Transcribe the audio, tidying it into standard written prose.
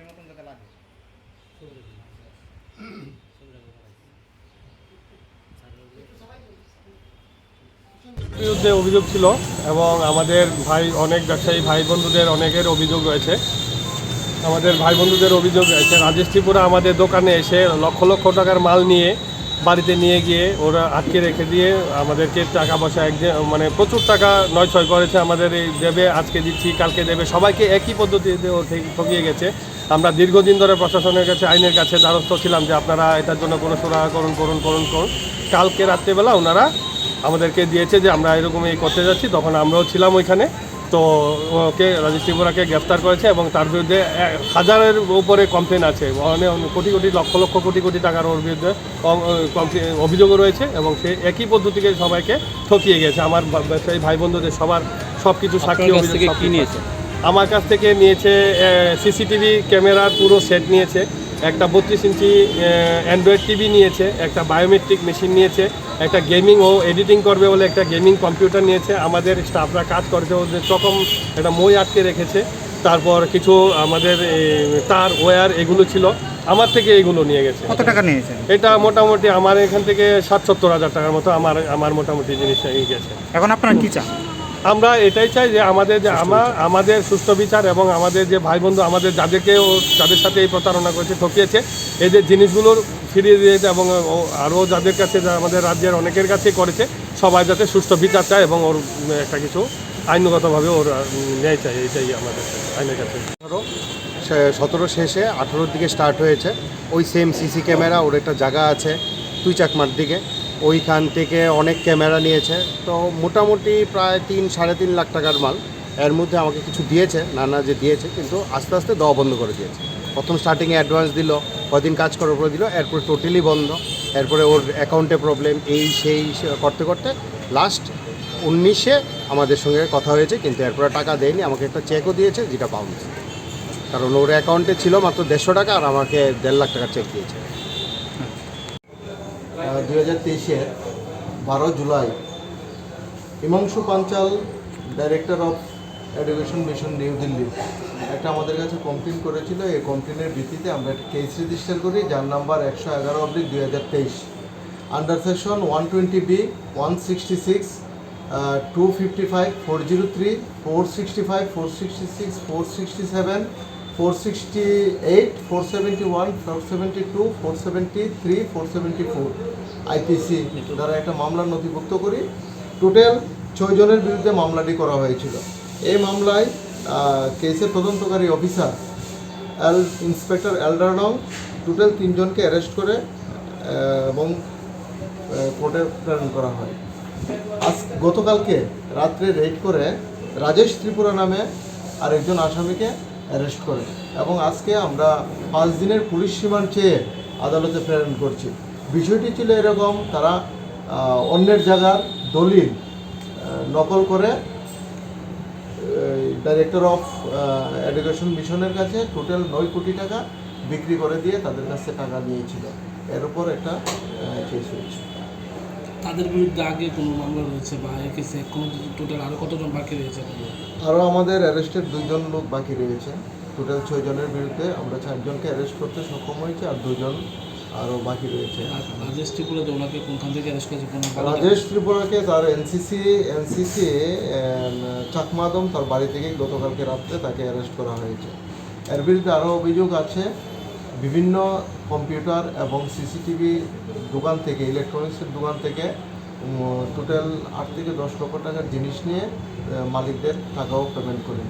মতন যাতে লাগে বিরুদ্ধে অভিযোগ ছিল এবং আমাদের অনেক ব্যবসায়ী ভাই বন্ধুদের অনেকের অভিযোগ রয়েছে। আমাদের ভাই বন্ধুদের অভিযোগ রয়েছে রাজেশ ত্রিপুরা আমাদের দোকানে এসে লক্ষ লক্ষ টাকার মাল নিয়ে বাড়িতে নিয়ে গিয়ে ওরা আটকে রেখে দিয়ে আমাদেরকে টাকা পয়সা মানে প্রচুর টাকা নয় করেছে। আমাদের এই দেবে, আজকে দিচ্ছি, কালকে দেবে, সবাইকে একই পদ্ধতিতে ঠকিয়ে গেছে। আমরা দীর্ঘদিন ধরে প্রশাসনের কাছে, আইনের কাছে দ্বারস্থ ছিলাম যে আপনারা এটার জন্য কোনো সুরাহা করুন। কালকে রাত্রেবেলা ওনারা আমাদেরকে দিয়েছে যে আমরা এরকম করতে যাচ্ছি, তখন আমরাও ছিলাম ওইখানে। তো ওকে রাজেশ ত্রিপুরাকে গ্রেফতার করেছে এবং তার বিরুদ্ধে 1000-এর উপরে কমপ্লেন আছে, কোটি লক্ষ কোটি টাকার ওর বিরুদ্ধে অভিযোগও রয়েছে এবং সে একই পদ্ধতিকে সবাইকে ঠকিয়ে গেছে। আমার ব্যবসায়ী ভাই বন্ধুদের সব কিছু সাক্ষী কি নিয়েছে? আমার কাছ থেকে নিয়েছে সিসিটিভি ক্যামেরার পুরো সেট নিয়েছে, একটা 32 ইঞ্চি অ্যান্ড্রয়েড টিভি নিয়েছে, একটা বায়োমেট্রিক মেশিন নিয়েছে, একটা গেমিং ও এডিটিং করবে বলে একটা গেমিং কম্পিউটার নিয়েছে। আমাদের স্টাফরা কাজ করেছে, ওদের চকম একটা মই আটকে রেখেছে। তারপর কিছু আমাদের তার ওয়্যার এগুলো ছিল, আমার থেকে এগুলো নিয়ে গেছে। কত টাকা নিয়েছে? এটা মোটামুটি আমার এখান থেকে 60-70 হাজার টাকার মতো আমার মোটামুটি জিনিসটা নিয়ে গেছে। এখন আপনারা কী চান? আমরা এটাই চাই যে আমাদের সুষ্ঠু বিচার এবং আমাদের যে ভাই বন্ধু আমাদের যাদের সাথে এই প্রতারণা করেছে, ঠকিয়েছে, এদের জিনিসগুলোর ফিরিয়ে দিয়েছে এবং আরও যাদের কাছে আমাদের রাজ্যের অনেকের কাছেই করেছে, সবাই যাতে সুষ্ঠু বিচার চায় এবং ওর একটা কিছু আইনগতভাবে ওর ন্যায় চাই, এটাই আমাদের আইনের কাছে। 17 শেষে 18-র দিকে স্টার্ট হয়েছে। ওই সেম সিসি ক্যামেরা, ওর একটা জায়গা আছে তুইচাকমার দিকে, ওইখান থেকে অনেক ক্যামেরা নিয়েছে। তো মোটামুটি প্রায় 3-3.5 লাখ টাকার মাল। এর মধ্যে আমাকে কিছু দিয়েছে, না যে দিয়েছে, কিন্তু আস্তে আস্তে দেওয়া বন্ধ করে দিয়েছে। প্রথম স্টার্টিংয়ে অ্যাডভান্স দিল, কদিন কাজ করার পরে দিল, এরপরে টোটালি বন্ধ। এরপরে ওর অ্যাকাউন্টে প্রবলেম, সেই করতে করতে লাস্ট 19-এ আমাদের সঙ্গে কথা হয়েছে, কিন্তু এরপরে টাকা দেয়নি। আমাকে একটা চেকও দিয়েছে, যেটা বাউন্স, কারণ ওর অ্যাকাউন্টে ছিল মাত্র 150 টাকা আর আমাকে 1.5 লাখ টাকার চেক দিয়েছে। 2023-এর 12 July Himanshu Panchal, director of education mission, new Delhi, একটা আমাদের কাছে কমপ্লেন করেছিল। এই কমপ্লেনের ভিত্তিতে আমরা একটা কেস রেজিস্টার করি, যার number 111/2023, under section 120B, 166, 255, 403, 465, 466, 467, 468, 471, 472, 473, 474 IPC দ্বারা একটা মামলা নথিভুক্ত করি। টোটাল 6 জনের বিরুদ্ধে মামলাটি করা হয়েছিল। এই মামলায় কেসের তদন্তকারী অফিসার ইন্সপেক্টর এলডারডং টোটাল 3 জনকে অ্যারেস্ট করে এবং কোর্টে প্রেরণ করা হয়। গতকালকে রাত্রে রেড করে রাজেশ ত্রিপুরা নামে আরেকজন আসামিকে অ্যারেস্ট করে এবং আজকে আমরা 5 দিনের পুলিশ রিমান্ড চেয়ে আদালতে প্রেরণ করছি। বিষয়টি ছিল এরকম, তারা অন্যের জায়গার দলিল নকল করে ডাইরেক্টর অফ এডুকেশন মিশনের কাছে টোটাল 9 কোটি টাকা বিক্রি করে দিয়ে তাদের কাছে টাকা নিয়েছিল। এর উপর একটা কেস হয়েছে। তাদের বিরুদ্ধে আগে কোনো মামলা রয়েছে বা কেসে কোনো টোটাল আরও কতজন বাকি রয়েছে? আরও আমাদের অ্যারেস্টেড 2 জন লোক বাকি রয়েছে। টোটাল 6 জনের বিরুদ্ধে আমরা 4 জনকে অ্যারেস্ট করতে সক্ষম হয়েছি, আর 2 জন আরও বাকি রয়েছে। রাজেশ ত্রিপুরা যে ওনাকে কোনখান থেকে অ্যারেস্ট করেছে কোনো রাজেশ ত্রিপুরাকে তার এনসিসি চাকমাদম তার বাড়ি থেকেই গতকালকে রাত্রে তাকে অ্যারেস্ট করা হয়েছে। এর বিরুদ্ধে আরও অভিযোগ আছে, বিভিন্ন কম্পিউটার এবং সিসিটিভি দোকান থেকে, ইলেকট্রনিক্সের দোকান থেকে টোটাল 8 থেকে 10 লক্ষ টাকার জিনিস নিয়ে মালিকদের টাকাও পেমেন্ট করেন।